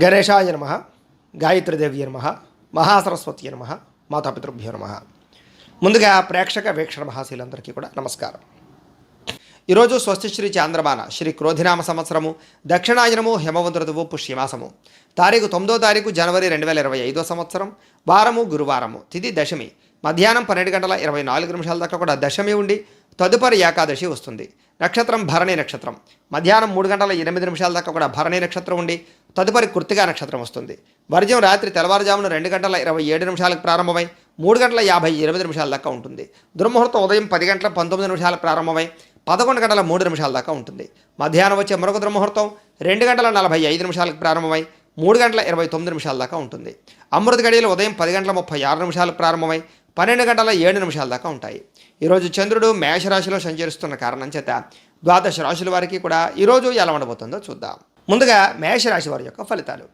గణేశాయ నమ, గాయత్రీదేవ్య నమ, మహాసరస్వతి నమ, మాతాపితృభ్యో నమ. ముందుగా ప్రేక్షక వీక్షణ మహాశీలందరికీ కూడా నమస్కారం. ఈరోజు స్వస్తిశ్రీ చాంద్రమాన శ్రీ క్రోధినామ సంవత్సరము దక్షిణాయనము హేమవంత ఋతువు పుష్యమాసము తారీఖు 9 జనవరి 2025 సంవత్సరం. వారము గురువారము, తిథి దశమి, మధ్యాహ్నం 12:24 దాకా కూడా దశమి ఉండి తదుపరి ఏకాదశి వస్తుంది. నక్షత్రం భరణి నక్షత్రం, మధ్యాహ్నం 3:08 దాకా కూడా భరణి నక్షత్రం ఉండి తదుపరి కృత్తికా నక్షత్రం వస్తుంది. వర్జ్యం రాత్రి తెల్లవారుజామున 2:27 ప్రారంభమై 3:58 దాకా ఉంటుంది. దుర్ముహూర్తం ఉదయం 10:19 ప్రారంభమై 11:03 దాకా ఉంటుంది. మధ్యాహ్నం వచ్చే మరొక దుర్ముహూర్తం 2:45 ప్రారంభమై 3:29 దాకా ఉంటుంది. అమృత గడియలు ఉదయం 10:36 ప్రారంభమై 12:07 దాకా ఉంటాయి. ఈరోజు చంద్రుడు మేషరాశిలో సంచరిస్తున్న కారణం చేత ద్వాదశ రాశుల వారికి కూడా ఈరోజు ఎలా ఉండబోతుందో చూద్దాం. ముందుగా మేషరాశి వారి యొక్క ఫలితాలు.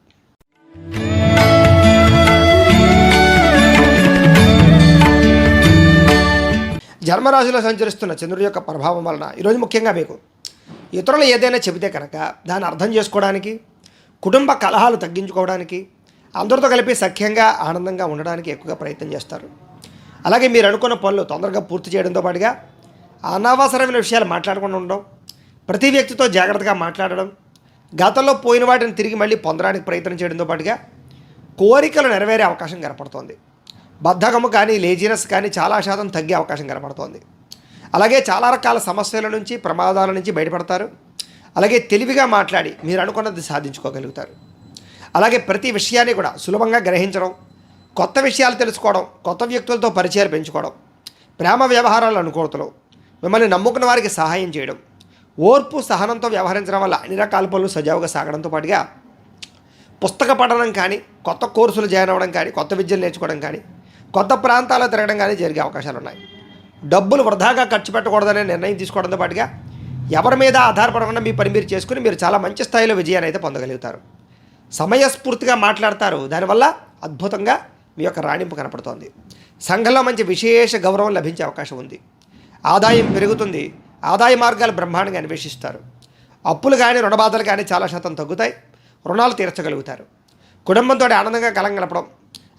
జన్మరాశిలో సంచరిస్తున్న చంద్రుడి యొక్క ప్రభావం వలన ఈరోజు ముఖ్యంగా మీకు ఇతరులు ఏదైనా చెబితే కనుక దాన్ని అర్థం చేసుకోవడానికి, కుటుంబ కలహాలు తగ్గించుకోవడానికి, అందరితో కలిపి సఖ్యంగా ఆనందంగా ఉండడానికి ఎక్కువగా ప్రయత్నం చేస్తారు. అలాగే మీరు అనుకున్న పనులు తొందరగా పూర్తి చేయడంతో పాటుగా అనవసరమైన విషయాలు మాట్లాడకుండా ఉండడం, ప్రతి వ్యక్తితో జాగ్రత్తగా మాట్లాడడం, గతంలో పోయిన వాటిని తిరిగి మళ్ళీ పొందడానికి ప్రయత్నం చేయడంతో పాటుగా కోరికలు నెరవేరే అవకాశం కనపడుతోంది. బద్ధకము కానీ లేజినెస్ కానీ చాలా శాతం తగ్గే అవకాశం కనపడుతోంది. అలాగే చాలా రకాల సమస్యల నుంచి, ప్రమాదాల నుంచి బయటపడతారు. అలాగే తెలివిగా మాట్లాడి మీరు అనుకున్నది సాధించుకోగలుగుతారు. అలాగే ప్రతి విషయాన్ని కూడా సులభంగా గ్రహించడం, కొత్త విషయాలు తెలుసుకోవడం, కొత్త వ్యక్తులతో పరిచయాలు పెంచుకోవడం, ప్రేమ వ్యవహారాలు అనుకూలతలు, మిమ్మల్ని నమ్ముకున్న వారికి సహాయం చేయడం, ఓర్పు సహనంతో వ్యవహరించడం వల్ల అన్ని రకాల పనులు సజావుగా సాగడంతో పాటుగా పుస్తక పఠనం కానీ, కొత్త కోర్సులు జాయిన్ అవ్వడం కానీ, కొత్త విద్యలు నేర్చుకోవడం కానీ, కొత్త ప్రాంతాల్లో తిరగడం కానీ జరిగే అవకాశాలు ఉన్నాయి. డబ్బులు వృధాగా ఖర్చు పెట్టకూడదనే నిర్ణయం తీసుకోవడంతో పాటుగా ఎవరి మీద ఆధారపడకుండా మీ పని మీరు చేసుకుని మీరు చాలా మంచి స్థాయిలో విజయాన్ని అయితే పొందగలుగుతారు. సమయస్ఫూర్తిగా మాట్లాడతారు. దానివల్ల అద్భుతంగా మీ యొక్క రాణింపు కనపడుతోంది. సంఘంలో మంచి విశేష గౌరవం లభించే అవకాశం ఉంది. ఆదాయం పెరుగుతుంది. ఆదాయ మార్గాలు బ్రహ్మాండంగా అన్వేషిస్తారు. అప్పులు కానీ, రుణబాధలు కానీ చాలా శాతం తగ్గుతాయి. రుణాలు తీర్చగలుగుతారు. కుటుంబంతో ఆనందంగా కాలం గడపడం,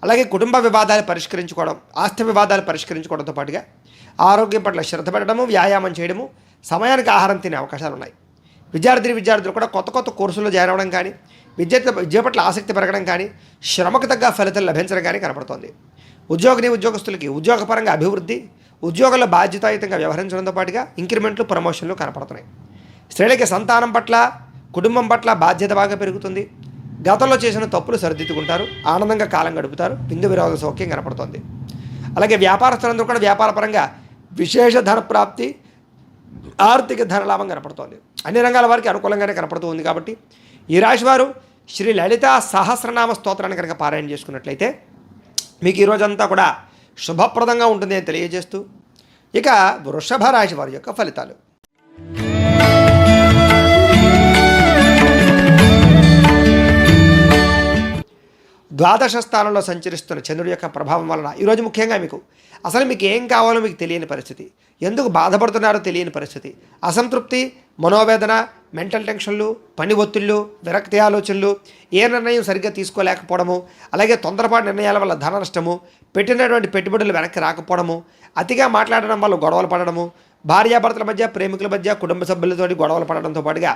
అలాగే కుటుంబ వివాదాలు పరిష్కరించుకోవడం, ఆస్తి వివాదాలు పరిష్కరించుకోవడంతో పాటుగా ఆరోగ్యం పట్ల శ్రద్ధ పెట్టడము, వ్యాయామం చేయడము, సమయానికి ఆహారం తినే అవకాశాలు ఉన్నాయి. విద్యార్థులు కూడా కొత్త కొత్త కోర్సుల్లో జాయిన్ అవ్వడం కానీ, విద్య పట్ల ఆసక్తి పెరగడం కానీ, శ్రమకు తగ్గ ఫలితాలు లభించడం కానీ కనపడుతోంది. ఉద్యోగస్తులకి ఉద్యోగపరంగా అభివృద్ధి, ఉద్యోగంలో బాధ్యతాయుతంగా వ్యవహరించడంతో పాటుగా ఇంక్రిమెంట్లు, ప్రమోషన్లు కనపడుతున్నాయి. స్త్రీలకి సంతానం పట్ల, కుటుంబం పట్ల బాధ్యత బాగా పెరుగుతుంది. గతంలో చేసిన తప్పులు సరిదిద్దుకుంటారు. ఆనందంగా కాలం గడుపుతారు. బిందు విరోధ సౌఖ్యం కనపడుతోంది. అలాగే వ్యాపారస్తులందరూ కూడా వ్యాపారపరంగా విశేష ధన ప్రాప్తి, ఆర్థిక ధనలాభం కనపడుతోంది. అన్ని రంగాల వారికి అనుకూలంగానే కనపడుతూ ఉంది. కాబట్టి ఈ రాశివారు శ్రీ లలిత సహస్రనామ స్తోత్రాన్ని కనుక పారాయణ చేసుకున్నట్లయితే మీకు ఈరోజంతా కూడా శుభప్రదంగా ఉంటుంది అని తెలియజేస్తూ, ఇక వృషభ రాశి వారి యొక్క ఫలితాలు. ద్వాదశ స్థానంలో సంచరిస్తున్న చంద్రుడి యొక్క ప్రభావం వలన ఈరోజు ముఖ్యంగా మీకు అసలు మీకు ఏం కావాలో మీకు తెలియని పరిస్థితి, ఎందుకు బాధపడుతున్నారో తెలియని పరిస్థితి, అసంతృప్తి, మనోవేదన, మెంటల్ టెన్షన్లు, పని ఒత్తిళ్ళు, విరక్తి ఆలోచనలు, ఏ నిర్ణయం సరిగ్గా తీసుకోలేకపోవడము, అలాగే తొందరపాటు నిర్ణయాల వల్ల ధన నష్టము, పెట్టినటువంటి పెట్టుబడులు వెనక్కి రాకపోవడము, అతిగా మాట్లాడడం వల్ల గొడవలు పడడము, భార్యాభర్తల మధ్య, ప్రేమికుల మధ్య, కుటుంబ సభ్యులతోటి గొడవలు పడడంతో పాటుగా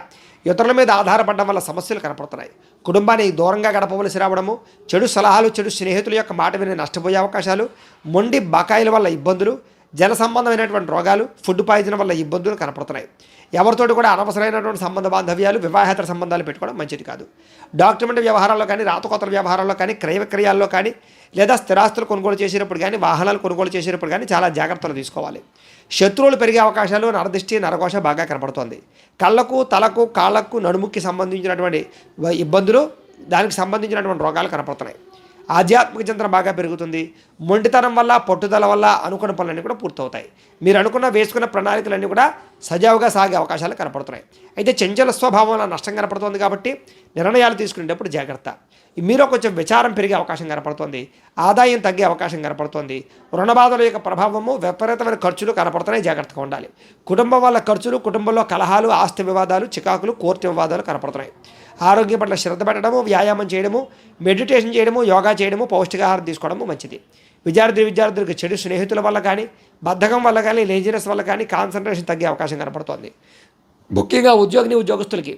ఇతరుల మీద ఆధారపడడం వల్ల సమస్యలు కనపడుతున్నాయి. కుటుంబాన్ని దూరంగా గడపవలసి రావడము, చెడు సలహాలు, చెడు స్నేహితుల యొక్క మాట విని నష్టపోయే అవకాశాలు, మొండి బకాయిల వల్ల ఇబ్బందులు, జల సంబంధమైనటువంటి రోగాలు, ఫుడ్ పాయిజన్ వల్ల ఇబ్బందులు కనపడుతున్నాయి. ఎవరితోటి కూడా అనవసరమైనటువంటి సంబంధ బాంధవ్యాలు, వివాహేతర సంబంధాలు పెట్టుకోవడం మంచిది కాదు. డాక్యుమెంట్ వ్యవహారాల్లో కానీ, రాతకోతల వ్యవహారాల్లో కానీ, క్రయ విక్రయాల్లో కానీ, లేదా స్థిరాస్తులు కొనుగోలు చేసేటప్పుడు కానీ, వాహనాలు కొనుగోలు చేసేటప్పుడు కానీ చాలా జాగ్రత్తలు తీసుకోవాలి. శత్రువులు పెరిగే అవకాశాలు, నరదృష్టి, నరకోశ బాగా కనపడుతోంది. కళ్ళకు, తలకు, కాళ్ళకు, నడుముకి సంబంధించినటువంటి ఇబ్బందులు, దానికి సంబంధించినటువంటి రోగాలు కనపడుతున్నాయి. ఆధ్యాత్మిక చింతన బాగా పెరుగుతుంది. మొండితనం వల్ల, పట్టుదల వల్ల అనుకున్న పనులన్నీ కూడా పూర్తవుతాయి. మీరు వేసుకున్న ప్రణాళికలన్నీ కూడా సజావుగా సాగే అవకాశాలు కనపడుతున్నాయి. అయితే చంచల స్వభావం వల్ల నష్టం కనపడుతుంది. కాబట్టి నిర్ణయాలు తీసుకునేటప్పుడు జాగ్రత్త. మీలో కొంచెం విచారం పెరిగే అవకాశం కనపడుతుంది. ఆదాయం తగ్గే అవకాశం కనపడుతుంది. రుణబాధల యొక్క ప్రభావము, విపరీతమైన ఖర్చులు కనపడుతున్నాయి. జాగ్రత్తగా ఉండాలి. కుటుంబం వల్ల ఖర్చులు, కుటుంబంలో కలహాలు, ఆస్తి వివాదాలు, చికాకులు, కోర్టు వివాదాలు కనపడుతున్నాయి. ఆరోగ్యం పట్ల శ్రద్ధ పెట్టడము, వ్యాయామం చేయడము, మెడిటేషన్ చేయడము, యోగా చేయడము, పౌష్టికాహారం తీసుకోవడము మంచిది. విద్యార్థులకు చెడు స్నేహితుల వల్ల కానీ, బద్ధకం వల్ల కానీ, లేజినెస్ వల్ల కానీ కాన్సన్ట్రేషన్ తగ్గే అవకాశం కనపడుతోంది. ముఖ్యంగా ఉద్యోగస్తులకి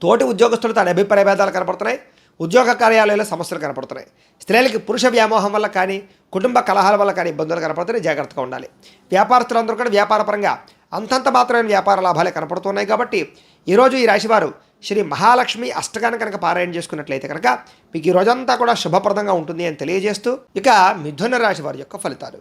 తోటి ఉద్యోగస్తులతో అభిప్రాయ భేదాలు కనపడుతున్నాయి. ఉద్యోగ కార్యాలయాల్లో సమస్యలు కనపడుతున్నాయి. స్త్రీలకి పురుష వ్యామోహం వల్ల కానీ, కుటుంబ కలహాల వల్ల కానీ ఇబ్బందులు కనపడుతున్నాయి. జాగ్రత్తగా ఉండాలి. వ్యాపారస్తులందరూ కూడా వ్యాపారపరంగా అంతంత మాత్రమైన వ్యాపార లాభాలే కనపడుతున్నాయి. కాబట్టి ఈరోజు ఈ రాశివారు శ్రీ మహాలక్ష్మి అష్టకాన్ని కనుక పారాయణ చేసుకున్నట్లయితే కనుక మీకు ఈ రోజంతా కూడా శుభప్రదంగా ఉంటుంది అని తెలియజేస్తూ ఇక మిథున రాశి వారి యొక్క ఫలితాలు.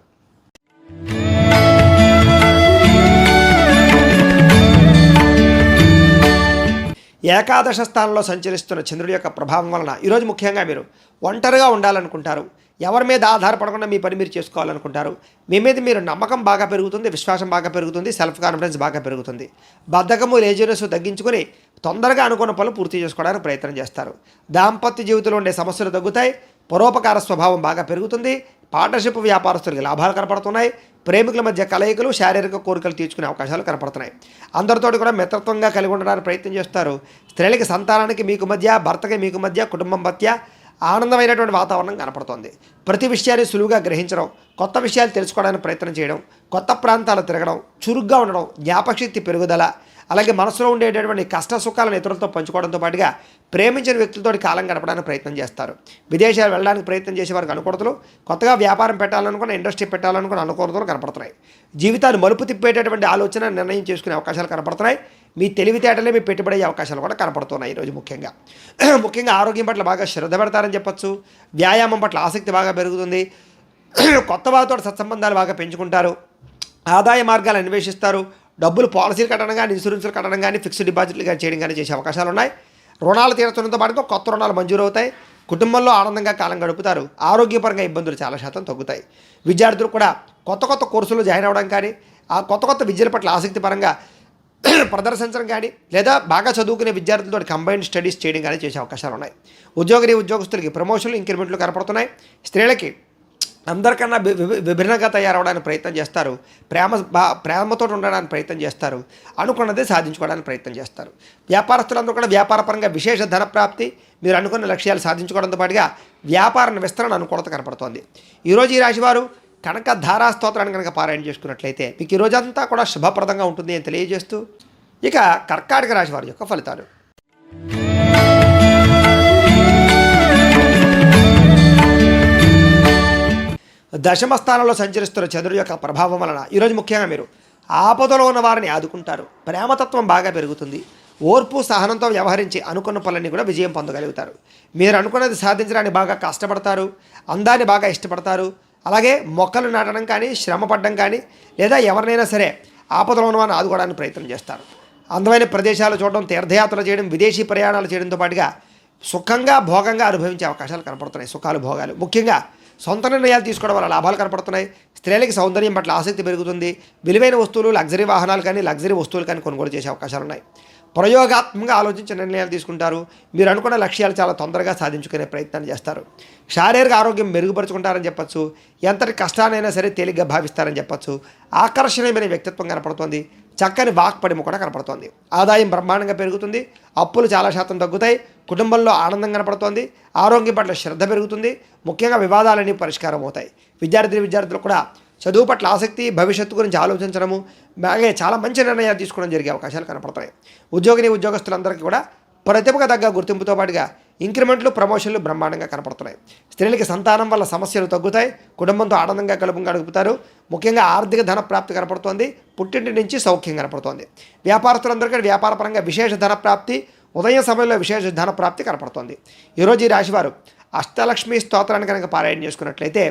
ఏకాదశ స్థానంలో సంచరిస్తున్న చంద్రుడి యొక్క ప్రభావం వలన ఈరోజు ముఖ్యంగా మీరు ఒంటరిగా ఉండాలనుకుంటారు. ఎవరి మీద ఆధారపడకుండా మీ పని మీరు చేసుకోవాలనుకుంటారు. మీ మీద మీరు నమ్మకం బాగా పెరుగుతుంది, విశ్వాసం బాగా పెరుగుతుంది, సెల్ఫ్ కాన్ఫిడెన్స్ బాగా పెరుగుతుంది. బద్ధకము, లేజినెస్ తగ్గించుకొని తొందరగా అనుకున్న పనులు పూర్తి చేసుకోవడానికి ప్రయత్నం చేస్తారు. దాంపత్య జీవితంలో ఉండే సమస్యలు తగ్గుతాయి. పరోపకార స్వభావం బాగా పెరుగుతుంది. పార్ట్నర్షిప్ వ్యాపారస్తులకి లాభాలు కనపడుతున్నాయి. ప్రేమికుల మధ్య కలయికలు, శారీరక కోరికలు తీర్చుకునే అవకాశాలు కనపడుతున్నాయి. అందరితోటి కూడా మిత్రత్వంగా కలిగి ఉండడానికి ప్రయత్నం చేస్తారు. స్త్రీలకి సంతానానికి మీకు మధ్య, భర్తకి మీకు మధ్య, కుటుంబం మధ్య ఆనందమైనటువంటి వాతావరణం కనపడుతోంది. ప్రతి విషయాన్ని సులువుగా గ్రహించడం, కొత్త విషయాలు తెలుసుకోవడానికి ప్రయత్నం చేయడం, కొత్త ప్రాంతాలు తిరగడం, చురుగ్గా ఉండడం, జ్ఞాపకశక్తి పెరుగుదల, అలాగే మనసులో ఉండేటటువంటి కష్ట సుఖాలను ఇతరులతో పంచుకోవడంతో పాటుగా ప్రేమించిన వ్యక్తులతో కాలం గడపడానికి ప్రయత్నం చేస్తారు. విదేశాలు వెళ్ళడానికి ప్రయత్నం చేసే వారికి అనుకూలతలు, కొత్తగా వ్యాపారం పెట్టాలనుకున్న, ఇండస్ట్రీ పెట్టాలనుకున్న అనుకూలతలు కనపడుతున్నాయి. జీవితాన్ని మలుపు తిప్పేటటువంటి ఆలోచన, నిర్ణయం చేసుకునే అవకాశాలు కనపడుతున్నాయి. మీ తెలివితేటలే మీ పెట్టుబడి అవకాశాలు కూడా కనపడుతున్నాయి. ఈరోజు ముఖ్యంగా ఆరోగ్యం పట్ల బాగా శ్రద్ధ పెడతారని చెప్పచ్చు. వ్యాయామం పట్ల ఆసక్తి బాగా పెరుగుతుంది. కొత్త వారితో సత్సంబంధాలు బాగా పెంచుకుంటారు. ఆదాయ మార్గాలు అన్వేషిస్తారు. డబ్బులు పాలసీలు కట్టడం కానీ, ఇన్సూరెన్స్లు కట్టడం కానీ, ఫిక్స్డ్ డిపాజిట్లు కానీ చేయడం కానీ చేసే అవకాశాలు ఉన్నాయి. రుణాలు తీర్చడంతో పాటుగా కొత్త రుణాలు మంజూరు అవుతాయి. కుటుంబంలో ఆనందంగా కాలం గడుపుతారు. ఆరోగ్యపరంగా ఇబ్బందులు చాలా శాతం తగ్గుతాయి. విద్యార్థులు కూడా కొత్త కోర్సులు జాయిన్ అవ్వడం కానీ, ఆ కొత్త విద్యల పట్ల ఆసక్తి పరంగా ప్రదర్శించడం కానీ, లేదా బాగా చదువుకునే విద్యార్థులతో కంబైన్డ్ స్టడీస్ చేయడం కానీ చేసే అవకాశాలు ఉన్నాయి. ఉద్యోగస్తులకి ప్రమోషన్లు, ఇంక్రిమెంట్లు కనపడుతున్నాయి. స్త్రీలకి అందరికన్నా విభిన్నంగా తయారవడానికి ప్రయత్నం చేస్తారు. ప్రేమతో ఉండడానికి ప్రయత్నం చేస్తారు. అనుకున్నదే సాధించుకోవడానికి ప్రయత్నం చేస్తారు. వ్యాపారస్తులందరూ కూడా వ్యాపారపరంగా విశేష ధన ప్రాప్తి, మీరు అనుకున్న లక్ష్యాలు సాధించుకోవడంతో పాటుగా వ్యాపార విస్తరణ అనుకూలత కనపడుతోంది. ఈరోజు ఈ రాశివారు కనుక ధారా స్తోత్రాన్ని కనుక పారాయణ చేసుకున్నట్లయితే మీకు ఈ రోజంతా కూడా శుభప్రదంగా ఉంటుంది అని తెలియజేస్తూ ఇక కర్కాటక రాశి వారి యొక్క ఫలితాలు. దశమ స్థానంలో సంచరిస్తున్న చంద్రుడి యొక్క ప్రభావం వలన ఈరోజు ముఖ్యంగా మీరు ఆపదలో ఉన్న వారిని ఆదుకుంటారు. ప్రేమతత్వం బాగా పెరుగుతుంది. ఓర్పు, సహనంతో వ్యవహరించి అనుకున్న పనులన్నీ కూడా విజయం పొందగలుగుతారు. మీరు అనుకున్నది సాధించడానికి బాగా కష్టపడతారు. అందాన్ని బాగా ఇష్టపడతారు. అలాగే మొక్కలు నాటడం కానీ, శ్రమ పడడం కానీ, లేదా ఎవరినైనా సరే ఆపదలో ఉన్న వారిని ఆదుకోవడానికి ప్రయత్నం చేస్తారు. అందమైన ప్రదేశాలు చూడడం, తీర్థయాత్రలు చేయడం, విదేశీ ప్రయాణాలు చేయడంతో పాటుగా సుఖంగా, భోగంగా అనుభవించే అవకాశాలు కనపడుతున్నాయి. సుఖాలు, భోగాలు. ముఖ్యంగా సొంత నిర్ణయాలు తీసుకోవడం వల్ల లాభాలు కనపడుతున్నాయి. స్త్రీలకి సౌందర్యం పట్ల ఆసక్తి పెరుగుతుంది. విలువైన వస్తువులు, లగ్జరీ వాహనాలు కానీ, లగ్జరీ వస్తువులు కానీ కొనుగోలు చేసే అవకాశాలు ఉన్నాయి. ప్రయోగాత్మకంగా ఆలోచించి నిర్ణయాలు తీసుకుంటారు. మీరు అనుకున్న లక్ష్యాలు చాలా తొందరగా సాధించుకునే ప్రయత్నం చేస్తారు. శారీరక ఆరోగ్యం మెరుగుపరుచుకుంటారని చెప్పచ్చు. ఎంతటి కష్టానైనా సరే తేలిగ్గా భావిస్తారని చెప్పచ్చు. ఆకర్షణీయమైన వ్యక్తిత్వం కనపడుతోంది. చక్కని వాక్పడిమ కూడా కనపడుతోంది. ఆదాయం బ్రహ్మాండంగా పెరుగుతుంది. అప్పులు చాలా శాతం తగ్గుతాయి. కుటుంబంలో ఆనందం కనపడుతోంది. ఆరోగ్యం పట్ల శ్రద్ధ పెరుగుతుంది. ముఖ్యంగా వివాదాలన్నీ పరిష్కారం అవుతాయి. విద్యార్థులు కూడా చదువు పట్ల ఆసక్తి, భవిష్యత్తు గురించి ఆలోచించడము, అలాగే చాలా మంచి నిర్ణయాలు తీసుకోవడం జరిగే అవకాశాలు కనపడతాయి. ఉద్యోగులందరికీ కూడా ప్రతిభకు తగ్గ గుర్తింపుతో పాటుగా ఇంక్రిమెంట్లు, ప్రమోషన్లు బ్రహ్మాండంగా కనపడుతున్నాయి. స్త్రీలకి సంతానం వల్ల సమస్యలు తగ్గుతాయి. కుటుంబంతో ఆనందంగా గడుపుతారు. ముఖ్యంగా ఆర్థిక ధన ప్రాప్తి కనపడుతోంది. పుట్టింటి నుంచి సౌఖ్యం కనపడుతోంది. వ్యాపారస్తులందరికీ వ్యాపారపరంగా విశేష ధన ప్రాప్తి, ఉదయం సమయంలో విశేష ధన ప్రాప్తి కనపడుతోంది. ఈరోజు ఈ రాశివారు అష్టలక్ష్మి స్తోత్రాన్ని కనుక పారాయణ చేసుకున్నట్లయితే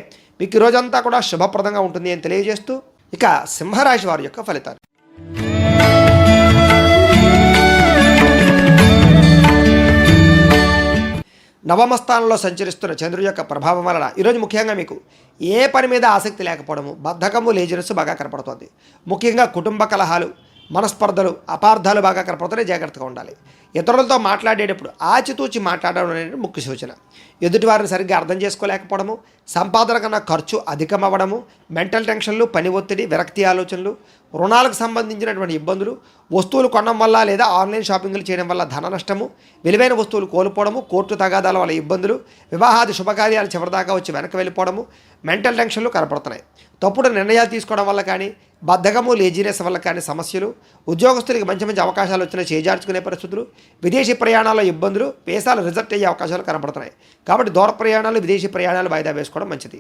మీకు ఈ రోజంతా కూడా శుభప్రదంగా ఉంటుంది అని తెలియజేస్తూ ఇక సింహరాశి వారి యొక్క ఫలితాలు. నవమ స్థానంలో సంచరిస్తున్న చంద్రుడి యొక్క ప్రభావం వలన ఈరోజు ముఖ్యంగా మీకు ఏ పని మీద ఆసక్తి లేకపోవడము, బద్ధకము, లేజినెస్ బాగా కనపడుతుంది. ముఖ్యంగా కుటుంబ కలహాలు, మనస్పర్ధలు, అపార్థాలు బాగా కనపడుతున్నాయి. జాగ్రత్తగా ఉండాలి. ఇతరులతో మాట్లాడేటప్పుడు ఆచితూచి మాట్లాడడం అనేది ముఖ్య సూచన. ఎదుటివారిని సరిగ్గా అర్థం చేసుకోలేకపోవడము, సంపాదన కన్నా ఖర్చు అధికమవ్వడము, మెంటల్ టెన్షన్లు, పని ఒత్తిడి, విరక్తి ఆలోచనలు, రుణాలకు సంబంధించినటువంటి ఇబ్బందులు, వస్తువులు కొనడం వల్ల లేదా ఆన్లైన్ షాపింగ్లు చేయడం వల్ల ధన నష్టము, విలువైన వస్తువులు కోల్పోవడము, కోర్టు తగాదాల వల్ల ఇబ్బందులు, వివాహాది శుభకార్యాలు చివరిదాకా వచ్చి వెనక్కి వెళ్ళిపోవడము, మెంటల్ టెన్షన్లు కనపడుతున్నాయి. తప్పుడు నిర్ణయాలు తీసుకోవడం వల్ల కానీ, బద్ధకము, లేజీనెస్ వల్ల కానీ సమస్యలు, ఉద్యోగస్తులకి మంచి మంచి అవకాశాలు వచ్చినా చేజార్చుకునే పరిస్థితులు, విదేశీ ప్రయాణాల్లో ఇబ్బందులు, వీసాలు రిజెక్ట్ అయ్యే అవకాశాలు కనపడుతున్నాయి. కాబట్టి దూర ప్రయాణాలు, విదేశీ ప్రయాణాలు వాయిదా వేసుకోవడం మంచిది.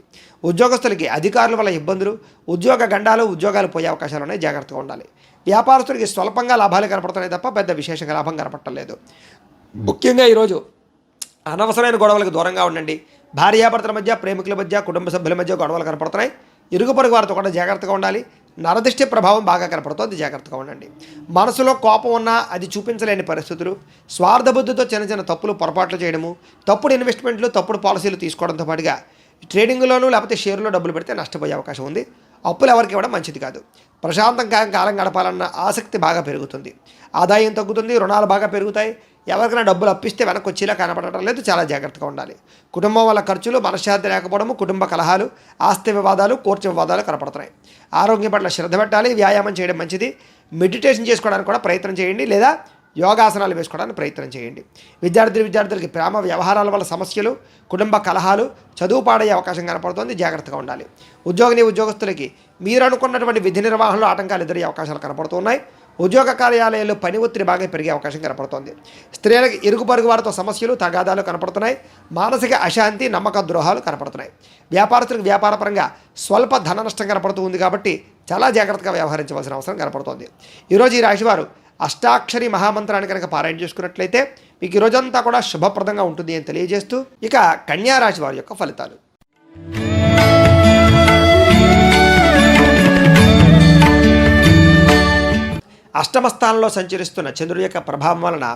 ఉద్యోగస్తులకి అధికారుల వల్ల ఇబ్బందులు, ఉద్యోగ గండాలు, ఉద్యోగాలు పోయే అవకాశాలు ఉన్నాయి, జాగ్రత్తగా ఉండాలి. వ్యాపారస్తులకి స్వల్పంగా లాభాలు కనపడుతున్నాయి తప్ప పెద్ద విశేషంగా లాభం కనపడటం లేదు. ముఖ్యంగా ఈరోజు అనవసరమైన గొడవలకు దూరంగా ఉండండి. భార్యాభర్తల మధ్య, ప్రేమికుల మధ్య, కుటుంబ సభ్యుల మధ్య గొడవలు కనపడుతున్నాయి. ఇరుగు పొరుగు వారితో కూడా జాగ్రత్తగా ఉండాలి. నరదృష్టి ప్రభావం బాగా కనపడుతుంది, జాగ్రత్తగా ఉండండి. మనసులో కోపం ఉన్నా అది చూపించలేని పరిస్థితులు, స్వార్థబుద్ధితో చిన్న చిన్న తప్పులు, పొరపాట్లు చేయడము, తప్పుడు ఇన్వెస్ట్మెంట్లు, తప్పుడు పాలసీలు తీసుకోవడంతో పాటుగా ట్రేడింగ్లోనూ లేకపోతే షేర్లో డబ్బులు పెడితే నష్టపోయే అవకాశం ఉంది. అప్పులు ఎవరికి ఇవ్వడం మంచిది కాదు. ప్రశాంతంగా కాలం గడపాలన్న ఆసక్తి బాగా పెరుగుతుంది. ఆదాయం తగ్గుతుంది, రుణాలు బాగా పెరుగుతాయి. ఎవరికైనా డబ్బులు అప్పిస్తే వెనక్కి వచ్చేలా కనపడటం లేదు, చాలా జాగ్రత్తగా ఉండాలి. కుటుంబం వల్ల ఖర్చులు, మనశ్శాంతి లేకపోవడము, కుటుంబ కలహాలు, ఆస్తి వివాదాలు, కోర్టు వివాదాలు కనపడుతున్నాయి. ఆరోగ్యం పట్ల శ్రద్ధ పెట్టాలి, వ్యాయామం చేయడం మంచిది. మెడిటేషన్ చేసుకోవడానికి కూడా ప్రయత్నం చేయండి, లేదా యోగాసనాలు వేసుకోవడానికి ప్రయత్నం చేయండి. విద్యార్థులకి ప్రేమ వ్యవహారాల వల్ల సమస్యలు, కుటుంబ కలహాలు, చదువు పాడయ్యే అవకాశం కనపడుతుంది, జాగ్రత్తగా ఉండాలి. ఉద్యోగస్తులకి మీరు అనుకున్నటువంటి విధి నిర్వహణలో ఆటంకాలు ఎదురయ్యే అవకాశాలు కనపడుతున్నాయి. ఉద్యోగ కార్యాలయాల్లో పని ఒత్తిడి బాగా పెరిగే అవకాశం కనపడుతోంది. స్త్రీలకు ఇరుగు పొరుగు వారితో సమస్యలు, తగాదాలు కనపడుతున్నాయి. మానసిక అశాంతి, నమ్మక ద్రోహాలు కనపడుతున్నాయి. వ్యాపారస్తులకు వ్యాపారపరంగా స్వల్ప ధన నష్టం కనపడుతూ ఉంది కాబట్టి చాలా జాగ్రత్తగా వ్యవహరించవలసిన అవసరం కనపడుతోంది. ఈరోజు ఈ రాశివారు అష్టాక్షరి మహామంత్రాన్ని కనుక పారాయణ చేసుకున్నట్లయితే మీకు ఈ రోజంతా కూడా శుభప్రదంగా ఉంటుంది అని తెలియజేస్తూ, ఇక కన్యా రాశి వారి యొక్క ఫలితాలు. అష్టమ స్థానంలో సంచరిస్తున్న చంద్రుడి యొక్క ప్రభావం వలన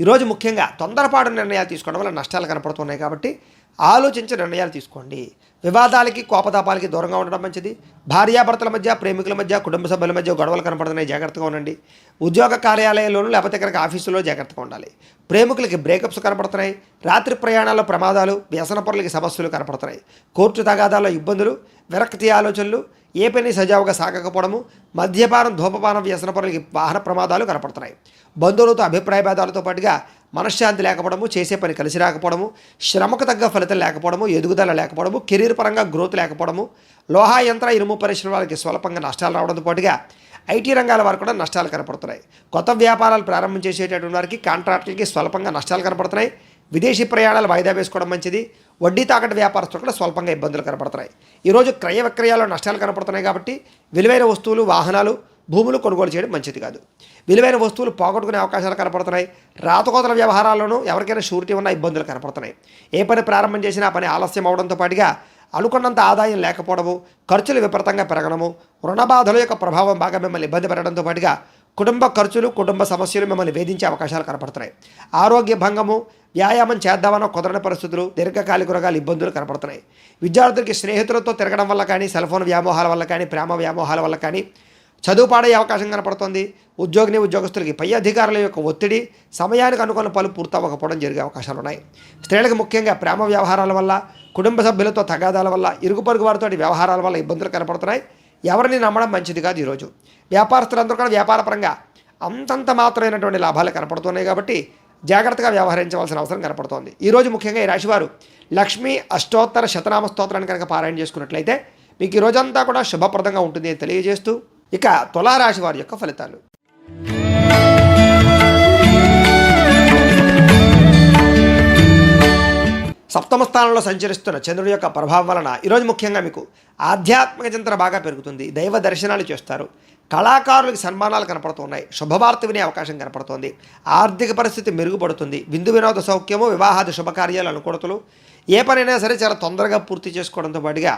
ఈరోజు ముఖ్యంగా తొందరపాటు నిర్ణయాలు తీసుకోవడం వల్ల నష్టాలు కనపడుతున్నాయి కాబట్టి ఆలోచించి నిర్ణయాలు తీసుకోండి. వివాదాలకి, కోపతాపాలకి దూరంగా ఉండడం మంచిది. భార్యాభర్తల మధ్య, ప్రేమికుల మధ్య, కుటుంబ సభ్యుల మధ్య గొడవలు కనపడుతున్నాయి, జాగ్రత్తగా ఉండండి. ఉద్యోగ కార్యాలయంలోనూ లేకపోతే కనుక ఆఫీసులో జాగ్రత్తగా ఉండాలి. ప్రేమికులకి బ్రేకప్స్ కనపడుతున్నాయి. రాత్రి ప్రయాణాల్లో ప్రమాదాలు, వ్యసన పరులకి సమస్యలు కనపడుతున్నాయి. కోర్టు తగాదాల్లో ఇబ్బందులు, విరక్తి ఆలోచనలు, ఏ పని సజావుగా సాగకపోవడము, మద్యపానం, ధూమపానం, వ్యసన పరులకి వాహన ప్రమాదాలు కనపడుతున్నాయి. బంధువులతో అభిప్రాయ భేదాలతో పాటుగా మనశ్శాంతి లేకపోవడము, చేసే పని కలిసి రాకపోవడము, శ్రమకు తగ్గ ఫలితం లేకపోవడము, ఎదుగుదల లేకపోవడము, కెరీర్ పరంగా గ్రోత్ లేకపోవడము, లోహా యంత్ర ఇనుము పరిశ్రమ వాళ్ళకి స్వల్పంగా నష్టాలు రావడంతో పాటుగా ఐటీ రంగాల వారు కూడా నష్టాలు కనపడుతున్నాయి. కొత్త వ్యాపారాలు ప్రారంభం చేసేటటువంటి వారికి, కాంట్రాక్టులకి స్వల్పంగా నష్టాలు కనపడుతున్నాయి. విదేశీ ప్రయాణాలు వాయిదా వేసుకోవడం మంచిది. వడ్డీ తాకట్టు వ్యాపారస్తులు కూడా స్వల్పంగా ఇబ్బందులు కనపడుతున్నాయి. ఈరోజు క్రయ విక్రయాల్లో నష్టాలు కనపడుతున్నాయి కాబట్టి విలువైన వస్తువులు, వాహనాలు, భూములు కొనుగోలు చేయడం మంచిది కాదు. విలువైన వస్తువులు పోగొట్టుకునే అవకాశాలు కనపడుతున్నాయి. రాతకోతల వ్యవహారాల్లోనూ ఎవరికైనా షూరిటీ ఉన్న ఇబ్బందులు కనపడుతున్నాయి. ఏ పని ప్రారంభం చేసినా ఆ పని ఆలస్యం అవడంతో పాటుగా అనుకున్నంత ఆదాయం లేకపోవడము, ఖర్చులు విపరీతంగా పెరగడము, రుణ బాధల యొక్క ప్రభావం బాగా మిమ్మల్ని ఇబ్బంది పెట్టడంతో పాటుగా కుటుంబ ఖర్చులు, కుటుంబ సమస్యలు మిమ్మల్ని వేధించే అవకాశాలు కనపడుతున్నాయి. ఆరోగ్య భంగము, వ్యాయామం చేద్దామన్న కుదరని పరిస్థితులు, దీర్ఘకాలిక రోగాలు, ఇబ్బందులు కనపడుతున్నాయి. విద్యార్థులకి స్నేహితులతో తిరగడం వల్ల కానీ, సెల్ ఫోన్ వ్యామోహాల వల్ల కానీ, ప్రేమ వ్యామోహాల వల్ల కానీ చదువు పాడయ్యే అవకాశం కనపడుతుంది. ఉద్యోగస్తులకి పై అధికారుల యొక్క ఒత్తిడి, సమయానికి అనుకున్న పనులు పూర్తవ్వకపోవడం జరిగే అవకాశాలు ఉన్నాయి. స్త్రీలకు ముఖ్యంగా ప్రేమ వ్యవహారాల వల్ల, కుటుంబ సభ్యులతో తగాదాల వల్ల, ఇరుగు పొరుగు వారితో వ్యవహారాల వల్ల ఇబ్బందులు కనపడుతున్నాయి. ఎవరిని నమ్మడం మంచిది కాదు. ఈరోజు వ్యాపారస్తులందరూ కూడా వ్యాపారపరంగా అంతంత మాత్రమైనటువంటి లాభాలు కనపడుతున్నాయి కాబట్టి జాగ్రత్తగా వ్యవహరించవలసిన అవసరం కనపడుతోంది. ఈరోజు ముఖ్యంగా ఈ రాశివారు లక్ష్మీ అష్టోత్తర శతనామ స్తోత్రాన్ని కనుక పారాయణ చేసుకున్నట్లయితే మీకు ఈ రోజంతా కూడా శుభప్రదంగా ఉంటుంది అని తెలియజేస్తూ, ఇక తులారాశి వారి యొక్క ఫలితాలు. సప్తమ స్థానంలో సంచరిస్తున్న చంద్రుడి యొక్క ప్రభావం వలన ఈరోజు ముఖ్యంగా మీకు ఆధ్యాత్మిక చింతన బాగా పెరుగుతుంది. దైవ దర్శనాలు చేస్తారు. కళాకారులకు సన్మానాలు కనపడుతున్నాయి. శుభవార్త వినే అవకాశం కనపడుతోంది. ఆర్థిక పరిస్థితి మెరుగుపడుతుంది. విందు వినోద సౌఖ్యము, వివాహాది శుభకార్యాలు, అనుకూలతలు, ఏ పనైనా సరే చాలా తొందరగా పూర్తి చేసుకోవడంతో పాటుగా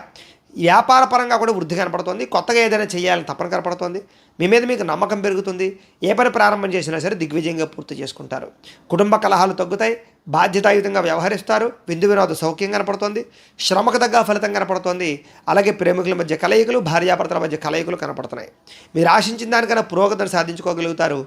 వ్యాపార పరంగా కూడా వృద్ధి కనపడుతుంది. కొత్తగా ఏదైనా చేయాలని తపన కనపడుతుంది. మీ మీద మీకు నమ్మకం పెరుగుతుంది. ఏ పని ప్రారంభం చేసినా సరే దిగ్విజయంగా పూర్తి చేసుకుంటారు. కుటుంబ కలహాలు తగ్గుతాయి. బాధ్యతాయుతంగా వ్యవహరిస్తారు, విందు వినోద సౌఖ్యం కనపడుతోంది, శ్రమకు తగ్గ ఫలితం కనపడుతోంది. అలాగే ప్రేమికుల మధ్య కలయికలు, భార్యాభర్తల మధ్య కలయికలు కనపడుతున్నాయి. మీరు ఆశించిన దానికన్నా పురోగతిని సాధించుకోగలుగుతారు.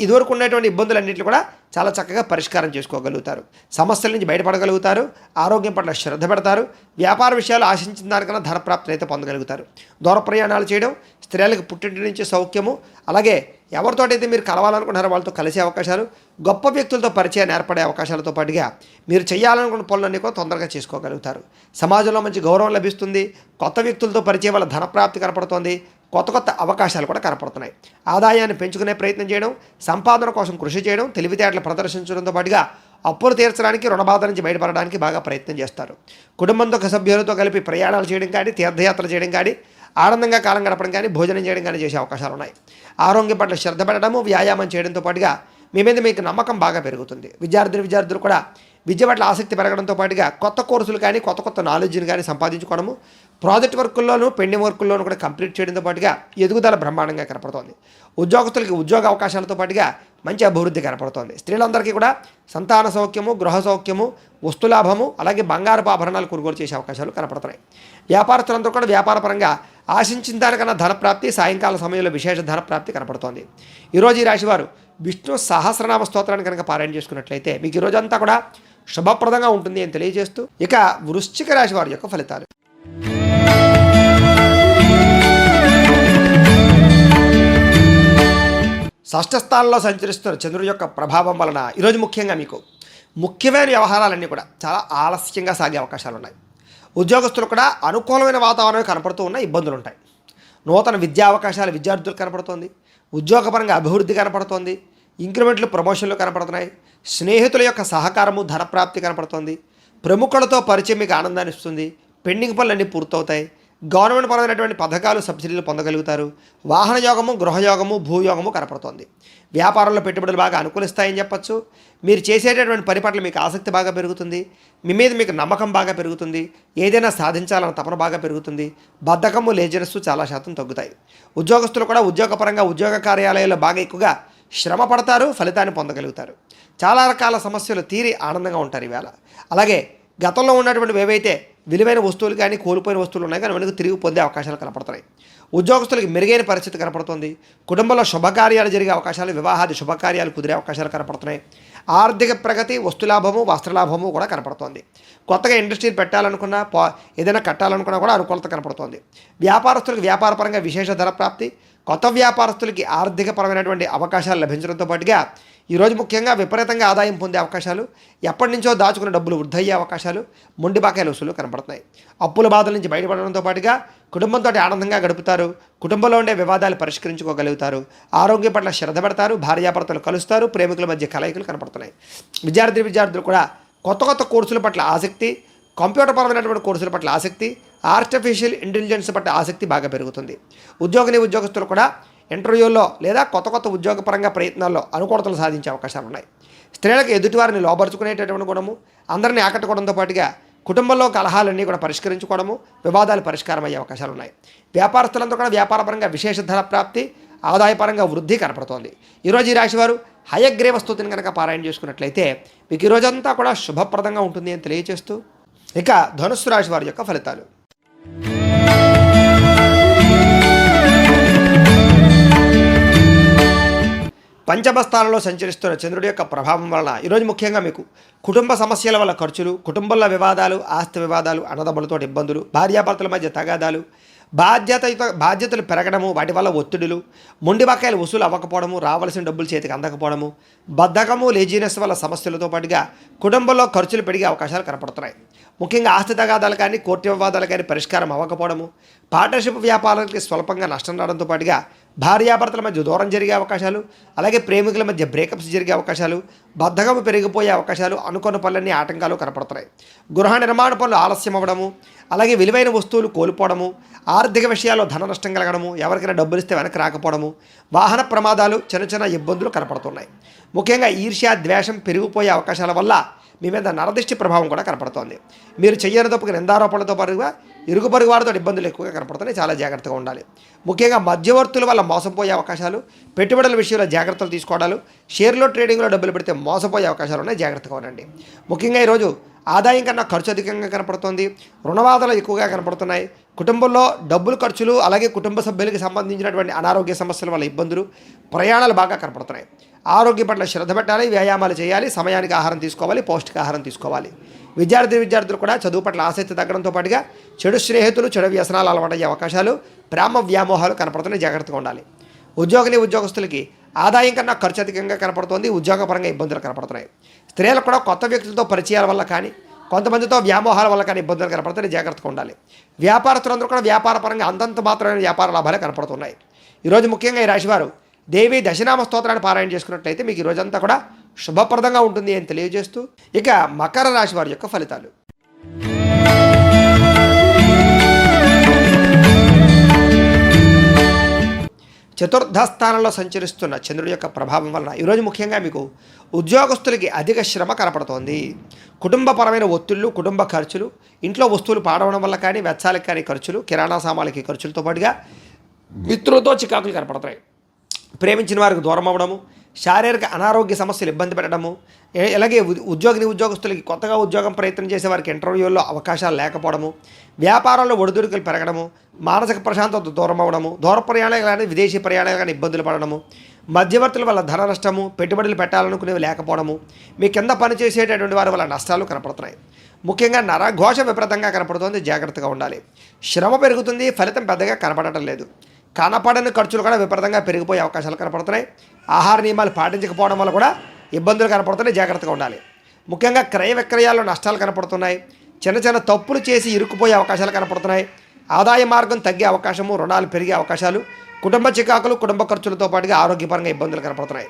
ఇదివరకు ఉన్నటువంటి ఇబ్బందులన్నింటినీ కూడా చాలా చక్కగా పరిష్కారం చేసుకోగలుగుతారు. సమస్యల నుంచి బయటపడగలుగుతారు. ఆరోగ్యం పట్ల శ్రద్ధ పెడతారు. వ్యాపార విషయాలు ఆశించిన దానికన్నా ధనప్రాప్తిని అయితే పొందగలుగుతారు. దూర ప్రయాణాలు చేయడం, స్త్రీలకు పుట్టింటి నుంచి సౌఖ్యము, అలాగే ఎవరితోటైతే మీరు కలవాలనుకుంటున్నారో వాళ్ళతో కలిసే అవకాశాలు, గొప్ప వ్యక్తులతో పరిచయాన్ని ఏర్పడే అవకాశాలతో పాటుగా మీరు చేయాలనుకున్న పనులన్నీ కూడా తొందరగా చేసుకోగలుగుతారు. సమాజంలో మంచి గౌరవం లభిస్తుంది. కొత్త వ్యక్తులతో పరిచయం వల్ల ధనప్రాప్తి కనపడుతోంది. కొత్త కొత్త అవకాశాలు కూడా కనపడుతున్నాయి. ఆదాయాన్ని పెంచుకునే ప్రయత్నం చేయడం, సంపాదన కోసం కృషి చేయడం, తెలివితేటలు ప్రదర్శించడంతో పాటుగా అప్పులు తీర్చడానికి, రుణబాధ నుంచి బయటపడడానికి బాగా ప్రయత్నం చేస్తారు. కుటుంబంతో సభ్యులతో కలిపి ప్రయాణాలు చేయడం కానీ, తీర్థయాత్రలు చేయడం కానీ, ఆనందంగా కాలం గడపడం కానీ, భోజనం చేయడం కానీ చేసే అవకాశాలు ఉన్నాయి. ఆరోగ్యం పట్ల శ్రద్ధ పెట్టడము, వ్యాయామం చేయడంతో పాటుగా మీ మీద మీకు నమ్మకం బాగా పెరుగుతుంది. విద్యార్థులు కూడా విద్య పట్ల ఆసక్తి పెరగడంతో పాటుగా కొత్త కోర్సులు కానీ, కొత్త కొత్త నాలెడ్జ్ని కానీ సంపాదించుకోవడము, ప్రాజెక్ట్ వర్కుల్లోనూ, పెండింగ్ వర్కుల్లోనూ కూడా కంప్లీట్ చేయడంతో పాటుగా ఎదుగుదల బ్రహ్మాండంగా కనపడుతోంది. ఉద్యోగస్తులకి ఉద్యోగ అవకాశాలతో పాటుగా మంచి అభివృద్ధి కనపడుతోంది. స్త్రీలందరికీ కూడా సంతాన సౌఖ్యము, గృహ సౌఖ్యము, వస్తులాభము, అలాగే బంగారపు ఆభరణాలు కొనుగోలు చేసే అవకాశాలు కనపడుతున్నాయి. వ్యాపారస్తులందరూ కూడా వ్యాపారపరంగా ఆశించిన దానికన్నా ధనప్రాప్తి, సాయంకాల సమయంలో విశేష ధనప్రాప్తి కనపడుతోంది. ఈరోజు ఈ రాశివారు విష్ణు సహస్రనామ స్తోత్రాన్ని కనుక పారాయణ చేసుకున్నట్లయితే మీకు ఈ రోజంతా కూడా శుభప్రదంగా ఉంటుంది అని తెలియజేస్తూ, ఇక వృశ్చిక రాశి వారి యొక్క ఫలితాలు. షష్ఠస్థానంలో సంచరిస్తున్న చంద్రుడి యొక్క ప్రభావం వలన ఈరోజు ముఖ్యంగా మీకు ముఖ్యమైన వ్యవహారాలన్నీ కూడా చాలా ఆలస్యంగా సాగే అవకాశాలు ఉన్నాయి. ఉద్యోగస్తులు కూడా అనుకూలమైన వాతావరణం కనపడుతూ ఉన్న ఇబ్బందులు ఉంటాయి. నూతన విద్యా అవకాశాలు విద్యార్థులకు కనపడుతోంది. ఉద్యోగపరంగా అభివృద్ధి కనపడుతోంది. ఇంక్రిమెంట్లు, ప్రమోషన్లు కనపడుతున్నాయి. స్నేహితుల యొక్క సహకారము, ధనప్రాప్తి కనపడుతోంది. ప్రముఖులతో పరిచయం మీకు ఆనందాన్ని ఇస్తుంది. పెండింగ్ పనులన్నీ పూర్తవుతాయి. గవర్నమెంట్ పరమైనటువంటి పథకాలు, సబ్సిడీలు పొందగలుగుతారు. వాహన యోగము, గృహయోగము, భూయోగము కనపడుతోంది. వ్యాపారంలో పెట్టుబడులు బాగా అనుకూలిస్తాయని చెప్పచ్చు. మీరు చేసేటటువంటి పని పట్ల మీకు ఆసక్తి బాగా పెరుగుతుంది. మీ మీద మీకు నమ్మకం బాగా పెరుగుతుంది. ఏదైనా సాధించాలన్న తపన బాగా పెరుగుతుంది. బద్ధకము, లేజినెస్ చాలా శాతం తగ్గుతాయి. ఉద్యోగస్తులు కూడా ఉద్యోగపరంగా ఉద్యోగ కార్యాలయాల్లో బాగా ఎక్కువగా శ్రమ పడతారు, ఫలితాన్ని పొందగలుగుతారు. చాలా రకాల సమస్యలు తీరి ఆనందంగా ఉంటారు ఈవేళ. అలాగే గతంలో ఉన్నటువంటి ఏవైతే విలువైన వస్తువులు కానీ, కోల్పోయిన వస్తువులు ఉన్నాయి కానీ మనకు తిరిగి పొందే అవకాశాలు కనపడుతున్నాయి. ఉద్యోగస్తులకు మెరుగైన పరిస్థితి కనపడుతుంది. కుటుంబంలో శుభకార్యాలు జరిగే అవకాశాలు, వివాహాది శుభకార్యాలు కుదిరే అవకాశాలు కనపడుతున్నాయి. ఆర్థిక ప్రగతి, వస్తులాభము, వస్త్రలాభము కూడా కనపడుతోంది. కొత్తగా ఇండస్ట్రీలు పెట్టాలనుకున్నా, ఏదైనా కట్టాలనుకున్నా కూడా అనుకూలత కనపడుతోంది. వ్యాపారస్తులకు వ్యాపారపరంగా విశేష ధనప్రాప్తి, కొత్త వ్యాపారస్తులకి ఆర్థికపరమైనటువంటి అవకాశాలు లభించడంతో పాటుగా ఈరోజు ముఖ్యంగా విపరీతంగా ఆదాయం పొందే అవకాశాలు, ఎప్పటి నుంచో దాచుకున్న డబ్బులు వృద్ధి అయ్యే అవకాశాలు, మొండి బాకాయల వసూలు కనపడుతున్నాయి. అప్పుల బాధల నుంచి బయటపడడంతో పాటుగా కుటుంబంతో ఆనందంగా గడుపుతారు. కుటుంబంలో ఉండే వివాదాలు పరిష్కరించుకోగలుగుతారు. ఆరోగ్యం పట్ల శ్రద్ధ పెడతారు. భార్యాభర్తలు కలుస్తారు. ప్రేమికుల మధ్య కలయికలు కనపడుతున్నాయి. విద్యార్థులు కూడా కొత్త కొత్త కోర్సుల పట్ల ఆసక్తి, కంప్యూటర్ పరమైనటువంటి కోర్సుల పట్ల ఆసక్తి, ఆర్టిఫిషియల్ ఇంటెలిజెన్స్ పట్ల ఆసక్తి బాగా పెరుగుతుంది. ఉద్యోగస్తులు కూడా ఇంటర్వ్యూల్లో లేదా కొత్త కొత్త ఉద్యోగపరంగా ప్రయత్నాల్లో అనుకూలతలు సాధించే అవకాశాలు ఉన్నాయి. స్త్రీలకు ఎదుటివారిని లోపరుచుకునేటటువంటి గుణము, అందరినీ ఆకట్టుకోవడంతో పాటుగా కుటుంబంలో కలహాలన్నీ కూడా పరిష్కరించుకోవడము, వివాదాలు పరిష్కారం అయ్యే అవకాశాలు ఉన్నాయి. వ్యాపారస్తులంతా కూడా వ్యాపారపరంగా విశేష ధన ప్రాప్తి, ఆదాయపరంగా వృద్ధి కనపడుతోంది. ఈరోజు ఈ రాశివారు హయగ్రీవ స్తుతిని కనుక పారాయణ చేసుకున్నట్లయితే మీకు ఈ రోజంతా కూడా శుభప్రదంగా ఉంటుంది అని తెలియజేస్తూ, ఇక ధనుస్సు రాశి వారి యొక్క ఫలితాలు. పంచమ స్థానంలో సంచరిస్తున్న చంద్రుడి యొక్క ప్రభావం వలన ఈరోజు ముఖ్యంగా మీకు కుటుంబ సమస్యల వల్ల ఖర్చులు, కుటుంబంలో వివాదాలు, ఆస్తి వివాదాలు, అన్నదమ్ములతో ఇబ్బందులు, భార్యాభర్తల మధ్య తగాదాలు, బాధ్యతలు పెరగడము, వాటి వల్ల ఒత్తిడులు, మొండి బకాయిలు వసూలు అవ్వకపోవడము, రావాల్సిన డబ్బులు చేతికి అందకపోవడము, బద్ధకము, లేజీనెస్ వల్ల సమస్యలతో పాటుగా కుటుంబంలో ఖర్చులు పెరిగే అవకాశాలు కనపడుతున్నాయి. ముఖ్యంగా ఆస్తి తగాదాలు కానీ, కోర్టు వివాదాలు కానీ పరిష్కారం అవ్వకపోవడము, పార్ట్నర్షిప్ వ్యాపారాలకి స్వల్పంగా నష్టం రావడంతో పాటుగా భార్యాభర్తల మధ్య దూరం జరిగే అవకాశాలు, అలాగే ప్రేమికుల మధ్య బ్రేకప్స్ జరిగే అవకాశాలు, బద్ధకము పెరిగిపోయే అవకాశాలు, అనుకున్న పనులన్నీ ఆటంకాలు కనపడుతున్నాయి. గృహ నిర్మాణ పనులు ఆలస్యం అవ్వడము, అలాగే విలువైన వస్తువులు కోల్పోవడము, ఆర్థిక విషయాల్లో ధన నష్టం కలగడము, ఎవరికైనా డబ్బులు ఇస్తే వెనక్కి రాకపోవడము, వాహన ప్రమాదాలు, చిన్న చిన్న ఇబ్బందులు కనపడుతున్నాయి. ముఖ్యంగా ఈర్ష్య, ద్వేషం పెరిగిపోయే అవకాశాల వల్ల మీ మీద నరదిష్టి ప్రభావం కూడా కనపడుతోంది. మీరు చెయ్యని తప్పుకి నిందారోపణలతో పాటుగా ఇరుగు పొరుగు వారితో ఇబ్బందులు ఎక్కువగా కనపడుతున్నాయి, చాలా జాగ్రత్తగా ఉండాలి. ముఖ్యంగా మధ్యవర్తుల వల్ల మోసపోయే అవకాశాలు, పెట్టుబడుల విషయంలో జాగ్రత్తలు తీసుకోవడాలు, షేర్లో ట్రేడింగ్లో డబ్బులు పెడితే మోసపోయే అవకాశాలు ఉన్నాయి, జాగ్రత్తగా ఉండండి. ముఖ్యంగా ఈరోజు ఆదాయం కన్నా ఖర్చు అధికంగా కనపడుతుంది, రుణబాధలు ఎక్కువగా కనపడుతున్నాయి, కుటుంబంలో డబ్బులు ఖర్చులు, అలాగే కుటుంబ సభ్యులకి సంబంధించినటువంటి అనారోగ్య సమస్యల వల్ల ఇబ్బందులు, ప్రయాణాలు బాగా కనపడుతున్నాయి. ఆరోగ్యం పట్ల శ్రద్ధ పెట్టాలి, వ్యాయామాలు చేయాలి, సమయానికి ఆహారం తీసుకోవాలి, పౌష్టికాహారం తీసుకోవాలి. విద్యార్థులు కూడా చదువు పట్ల ఆసక్తి తగ్గడంతో పాటుగా చెడు స్నేహితులు, చెడు వ్యసనాలు అలవాటయ్యే అవకాశాలు, ప్రేమ వ్యామోహాలు కనపడుతున్నాయి, జాగ్రత్తగా ఉండాలి. ఉద్యోగస్తులకి ఆదాయం కన్నా ఖర్చు అధికంగా కనపడుతుంది, ఉద్యోగపరంగా ఇబ్బందులు కనపడుతున్నాయి. స్త్రీలకు కూడా కొత్త వ్యక్తులతో పరిచయాల వల్ల కానీ, కొంతమందితో వ్యామోహాల వల్ల కానీ ఇబ్బందులు కనపడుతున్నాయి, జాగ్రత్తగా ఉండాలి. వ్యాపారస్తులందరూ కూడా వ్యాపారపరంగా అంతంత మాత్రమే వ్యాపార లాభాలే కనపడుతున్నాయి. ఈరోజు ముఖ్యంగా ఈ రాశివారు దేవి దశనామ స్తోత్రాన్ని పారాయణ చేసుకున్నట్లయితే మీకు ఈ రోజంతా కూడా శుభప్రదంగా ఉంటుంది అని తెలియజేస్తూ, ఇక మకర రాశి వారి యొక్క ఫలితాలు. చతుర్థ స్థానంలో సంచరిస్తున్న చంద్రుడి యొక్క ప్రభావం వలన ఈరోజు ముఖ్యంగా మీకు ఉద్యోగస్తులకి అధిక శ్రమ కనపడుతోంది. కుటుంబపరమైన ఒత్తిళ్లు, కుటుంబ ఖర్చులు, ఇంట్లో వస్తువులు పాడవడం వల్ల కానీ, వెచ్చాలకు కానీ ఖర్చులు, కిరాణా సామాన్లకి ఖర్చులతో పాటుగా మిత్రులతో చికాకులు కనపడతాయి. ప్రేమించిన వారికి దూరం అవ్వడము, శారీరక అనారోగ్య సమస్యలు ఇబ్బంది పెట్టడము, అలాగే ఉద్యోగస్తులకి కొత్తగా ఉద్యోగం ప్రయత్నం చేసే వారికి ఇంటర్వ్యూల్లో అవకాశాలు లేకపోవడము, వ్యాపారంలో ఒడిదుడుకులు పెరగడము, మానసిక ప్రశాంతత దూరం అవ్వడము, దూర ప్రయాణాలు కానీ విదేశీ ప్రయాణాలు కానీ ఇబ్బందులు పడడము, మధ్యవర్తుల వల్ల ధన నష్టము, పెట్టుబడులు పెట్టాలనుకునేవి లేకపోవడము, మీ కింద పనిచేసేటటువంటి వారి వల్ల నష్టాలు కనపడుతున్నాయి. ముఖ్యంగా నరఘోష విపరీతంగా కనపడుతుంది, జాగ్రత్తగా ఉండాలి. శ్రమ పెరుగుతుంది, ఫలితం పెద్దగా కనపడటం లేదు. కనపడని ఖర్చులు కూడా విపరీతంగా పెరిగిపోయే అవకాశాలు కనపడుతున్నాయి. ఆహార నియమాలు పాటించకపోవడం వల్ల కూడా ఇబ్బందులు కనపడుతున్నాయి, జాగ్రత్తగా ఉండాలి. ముఖ్యంగా క్రయ విక్రయాల్లో నష్టాలు కనపడుతున్నాయి. చిన్న తప్పులు చేసి ఇరుక్కుపోయే అవకాశాలు కనపడుతున్నాయి. ఆదాయ మార్గం తగ్గే అవకాశము, రుణాలు పెరిగే అవకాశాలు, కుటుంబ చికాకులు, కుటుంబ ఖర్చులతో పాటుగా ఆరోగ్యపరంగా ఇబ్బందులు కనపడుతున్నాయి.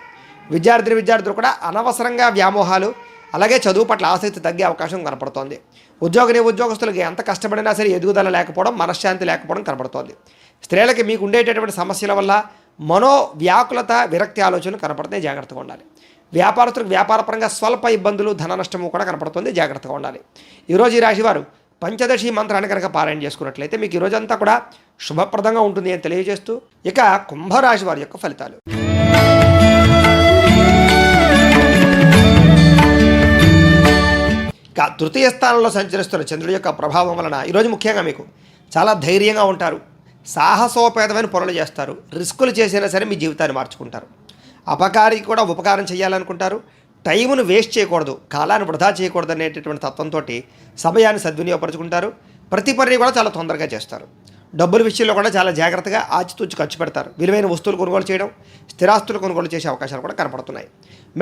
విద్యార్థులు కూడా అనవసరంగా వ్యామోహాలు, అలాగే చదువు పట్ల ఆసక్తి తగ్గే అవకాశం కనపడుతోంది. ఉద్యోగస్తులకి ఎంత కష్టపడినా సరే ఎదుగుదల లేకపోవడం, మనశ్శాంతి లేకపోవడం కనపడుతోంది. స్త్రీలకి మీకు ఉండేటటువంటి సమస్యల వల్ల మనోవ్యాకులత, విరక్తి ఆలోచనలు కనపడుతున్నాయి, జాగ్రత్తగా ఉండాలి. వ్యాపారస్తులకు వ్యాపారపరంగా స్వల్ప ఇబ్బందులు, ధన నష్టము కూడా కనపడుతుంది, జాగ్రత్తగా ఉండాలి. ఈరోజు ఈ రాశివారు పంచదశి మంత్రాన్ని కనుక పారాయణ చేసుకున్నట్లయితే మీకు ఈ రోజంతా కూడా శుభప్రదంగా ఉంటుంది అని తెలియజేస్తూ, ఇక కుంభరాశి వారి యొక్క ఫలితాలు. ఇక తృతీయ స్థానంలో సంచరిస్తున్న చంద్రుడి యొక్క ప్రభావం వలన ఈరోజు ముఖ్యంగా మీకు చాలా ధైర్యంగా ఉంటారు, సాహసోపేతమైన పనులు చేస్తారు, రిస్కులు చేసినా సరే మీ జీవితాన్ని మార్చుకుంటారు. అపకారికి కూడా ఉపకారం చేయాలనుకుంటారు, టైమును వేస్ట్ చేయకూడదు, కాలాన్ని వృధా చేయకూడదు అనేటటువంటి తత్వంతో సమయాన్ని సద్వినియోగపరుచుకుంటారు. ప్రతి పనిని కూడా చాలా తొందరగా చేస్తారు. డబ్బుల విషయంలో కూడా చాలా జాగ్రత్తగా ఆచితూచి ఖర్చు పెడతారు. విలువైన వస్తువులు కొనుగోలు చేయడం, స్థిరాస్తులు కొనుగోలు చేసే అవకాశాలు కూడా కనపడుతున్నాయి.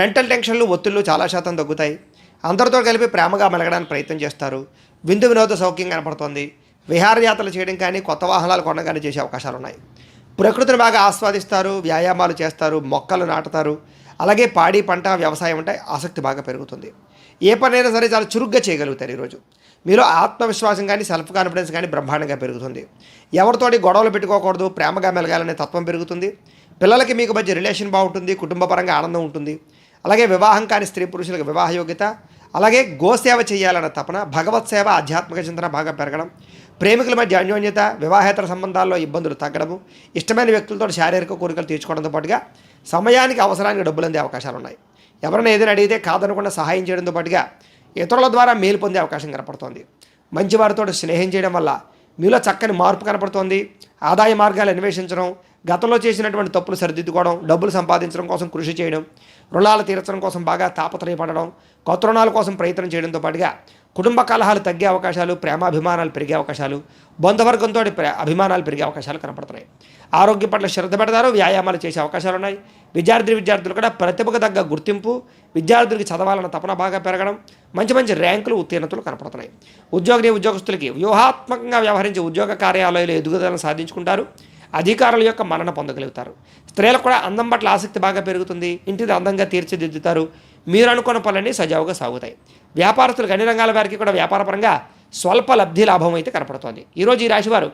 మెంటల్ టెన్షన్లు, ఒత్తిళ్లు చాలా శాతం తగ్గుతాయి. అందరితో కలిపి ప్రేమగా మెలగడానికి ప్రయత్నం చేస్తారు. విందు వినోద సౌఖ్యం కనపడుతోంది. విహారయాత్రలు చేయడం కానీ, కొత్త వాహనాలు కొనడం కానీ చేసే అవకాశాలు ఉన్నాయి. ప్రకృతిని బాగా ఆస్వాదిస్తారు, వ్యాయామాలు చేస్తారు, మొక్కలు నాటుతారు. అలాగే పాడి పంట వ్యవసాయం అంటే ఆసక్తి బాగా పెరుగుతుంది. ఏ పనైనా సరే చాలా చురుగ్గా చేయగలుగుతారు. ఈరోజు మీలో ఆత్మవిశ్వాసం కానీ, సెల్ఫ్ కాన్ఫిడెన్స్ కానీ బ్రహ్మాండంగా పెరుగుతుంది. ఎవరితోటి గొడవలు పెట్టుకోకూడదు, ప్రేమగా మెలగాలనే తత్వం పెరుగుతుంది. పిల్లలకి మీకు మధ్య రిలేషన్ బాగుంటుంది, కుటుంబపరంగా ఆనందం ఉంటుంది. అలాగే వివాహం కాని స్త్రీ పురుషులకు వివాహ యోగ్యత, అలాగే గోసేవ చేయాలన్న తపన, భగవత్ సేవ, ఆధ్యాత్మిక చింతన బాగా పెరగడం, ప్రేమికుల మధ్య అన్యోన్యత, వివాహేతర సంబంధాల్లో ఇబ్బందులు తగ్గడము, ఇష్టమైన వ్యక్తులతో శారీరక కోరికలు తీర్చుకోవడంతో పాటుగా సమయానికి అవసరానికి డబ్బులు అందే అవకాశాలు ఉన్నాయి. ఎవరైనా ఏదైనా అడిగితే కాదనకుండా సహాయం చేయడంతో పాటుగా ఇతరుల ద్వారా మేలు పొందే అవకాశం కనపడుతోంది. మంచి వారితో స్నేహం చేయడం వల్ల మీలో చక్కని మార్పు కనపడుతోంది. ఆదాయ మార్గాలు అన్వేషించడం, గతంలో చేసినటువంటి తప్పులు సరిదిద్దుకోవడం, డబ్బులు సంపాదించడం కోసం కృషి చేయడం, రుణాలు తీర్చడం కోసం బాగా తాపత్రయపడడం, కొత్త రుణాల కోసం ప్రయత్నం చేయడంతో పాటుగా కుటుంబ కలహాలు తగ్గే అవకాశాలు, ప్రేమాభిమానాలు పెరిగే అవకాశాలు, బంధువర్గంతో అభిమానాలు పెరిగే అవకాశాలు కనపడుతున్నాయి. ఆరోగ్యం పట్ల శ్రద్ధ పెడతారు, వ్యాయామాలు చేసే అవకాశాలు ఉన్నాయి. విద్యార్థులు కూడా ప్రతిభకు తగ్గ గుర్తింపు, విద్యార్థులకి చదవాలన్న తపన బాగా పెరగడం, మంచి ర్యాంకులు, ఉత్తీర్ణతలు కనపడుతున్నాయి. ఉద్యోగస్తులకి వ్యూహాత్మకంగా వ్యవహరించే ఉద్యోగ కార్యాలయాలు ఎదుగుదలను సాధించుకుంటారు. అధికారుల యొక్క మన్నన పొందగలుగుతారు. స్త్రీలకు కూడా అందం పట్ల ఆసక్తి బాగా పెరుగుతుంది. ఇంటిని అందంగా తీర్చిదిద్దుతారు. మీరు అనుకున్న పనులన్నీ సజావుగా సాగుతాయి. వ్యాపారస్తులకు అన్ని రంగాల వారికి కూడా వ్యాపారపరంగా స్వల్ప లబ్ధి లాభం అయితే కనపడుతోంది. ఈరోజు ఈ రాశివారు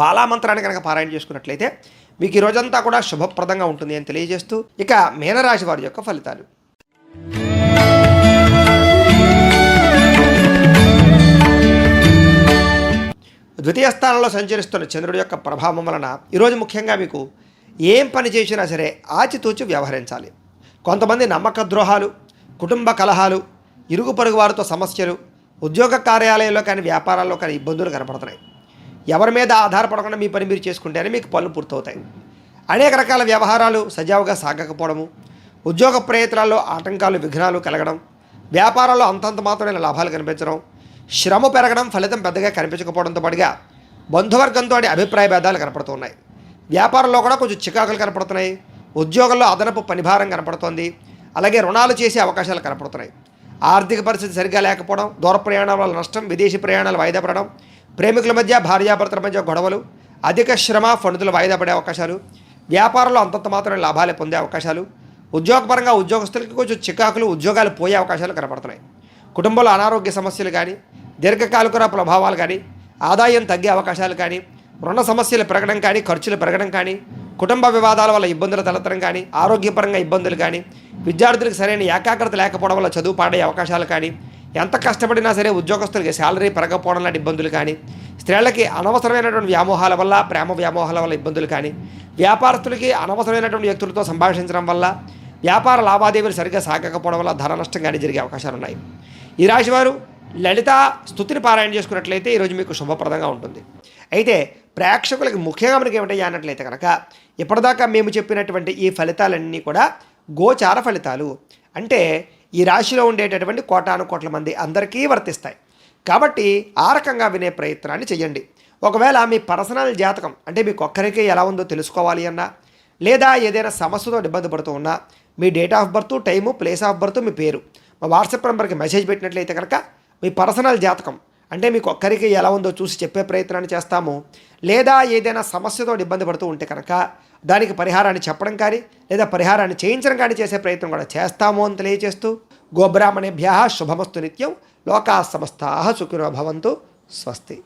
బాలామంత్రాన్ని కనుక పారాయణ చేసుకున్నట్లయితే మీకు ఈ రోజంతా కూడా శుభప్రదంగా ఉంటుంది అని తెలియజేస్తూ, ఇక మీనరాశి వారి యొక్క ఫలితాలు. ద్వితీయ స్థానంలో సంచరిస్తున్న చంద్రుడి యొక్క ప్రభావం వలన ఈరోజు ముఖ్యంగా మీకు ఏం పని చేసినా సరే ఆచితూచి వ్యవహరించాలి. కొంతమంది నమ్మక ద్రోహాలు, కుటుంబ కలహాలు, ఇరుగు పొరుగు వారితో సమస్యలు, ఉద్యోగ కార్యాలయాల్లో కానీ వ్యాపారాల్లో కానీ ఇబ్బందులు కనపడుతున్నాయి. ఎవరి మీద ఆధారపడకుండా మీ పని మీరు చేసుకుంటేనే మీకు పనులు పూర్తవుతాయి. అనేక రకాల వ్యవహారాలు సజావుగా సాగకపోవడము, ఉద్యోగ ప్రయత్నాల్లో ఆటంకాలు, విఘ్నాలు కలగడం, వ్యాపారాల్లో అంతంత మాత్రమైన లాభాలు కనిపించడం, శ్రమ పెరగడం, ఫలితం పెద్దగా కనిపించకపోవడంతో పాటుగా బంధువర్గంతో అభిప్రాయ భేదాలు కనపడుతున్నాయి. వ్యాపారంలో కూడా కొంచెం చికాకులు కనపడుతున్నాయి. ఉద్యోగంలో అదనపు పనిభారం కనపడుతోంది. అలాగే రుణాలు చేసే అవకాశాలు కనపడుతున్నాయి. ఆర్థిక పరిస్థితి సరిగ్గా లేకపోవడం, దూర ప్రయాణాల వల్ల నష్టం, విదేశీ ప్రయాణాలు వాయిదా పడడం, ప్రేమికుల మధ్య భార్యాభర్తల మధ్య గొడవలు, అధిక శ్రమ, ఫండులు వాయిదా పడే అవకాశాలు, వ్యాపారంలో అంతంత మాత్రమే లాభాలు పొందే అవకాశాలు, ఉద్యోగపరంగా ఉద్యోగస్తులకి కొంచెం చికాకులు, ఉద్యోగాలు పోయే అవకాశాలు కనపడుతున్నాయి. కుటుంబంలో అనారోగ్య సమస్యలు కానీ, దీర్ఘకాలిక ప్రభావాలు కానీ, ఆదాయం తగ్గే అవకాశాలు కానీ, రుణ సమస్యలు పెరగడం కానీ, ఖర్చులు పెరగడం కానీ, కుటుంబ వివాదాల వల్ల ఇబ్బందులు తలెత్తడం కానీ, ఆరోగ్యపరంగా ఇబ్బందులు కానీ, విద్యార్థులకు సరైన ఏకాగ్రత లేకపోవడం వల్ల చదువు పాడే అవకాశాలు కానీ, ఎంత కష్టపడినా సరే ఉద్యోగస్తులకి శాలరీ పెరగకపోవడం లాంటి ఇబ్బందులు కానీ, స్త్రీలకి అనవసరమైనటువంటి వ్యామోహాల వల్ల, ప్రేమ వ్యామోహాల వల్ల ఇబ్బందులు కానీ, వ్యాపారస్తులకి అనవసరమైనటువంటి వ్యక్తులతో సంభాషించడం వల్ల, వ్యాపార లావాదేవీలు సరిగ్గా సాగకపోవడం వల్ల ధన నష్టం కానీ జరిగే అవకాశాలు ఉన్నాయి. ఈ రాశివారు లలిత స్తుతిని పారాయణ చేసుకున్నట్లయితే ఈరోజు మీకు శుభప్రదంగా ఉంటుంది. అయితే ప్రేక్షకులకి ముఖ్యంగా మనకి ఏమిటయ్యా అన్నట్లయితే కనుక, ఇప్పటిదాకా మేము చెప్పినటువంటి ఈ ఫలితాలన్నీ కూడా గోచార ఫలితాలు. అంటే ఈ రాశిలో ఉండేటటువంటి కోటాను కోట్ల మంది అందరికీ వర్తిస్తాయి. కాబట్టి ఆ రకంగా వినే ప్రయత్నాన్ని చేయండి. ఒకవేళ మీ పర్సనల్ జాతకం అంటే మీకు ఒక్కరికి ఎలా ఉందో తెలుసుకోవాలి అన్నా, లేదా ఏదైనా సమస్యతో ఇబ్బంది పడుతూ ఉన్నా, మీ date of birth, time, place of birth, మీ పేరు మా వాట్సాప్ నెంబర్కి మెసేజ్ పెట్టినట్లయితే కనుక మీ పర్సనల్ జాతకం అంటే మీకు ఒక్కరికి ఎలా ఉందో చూసి చెప్పే ప్రయత్నాన్ని చేస్తాము. లేదా ఏదైనా సమస్యతో ఇబ్బంది పడుతూ ఉంటే కనుక దానికి పరిహారాన్ని చెప్పడం కానీ, లేదా పరిహారాన్ని చేయించడం కానీ చేసే ప్రయత్నం కూడా చేస్తాము అని తెలియజేస్తూ, గోబ్రాహ్మణేభ్యః శుభమస్తు నిత్యం. లోకాః సమస్తాః సుఖినో భవంతు. స్వస్తి.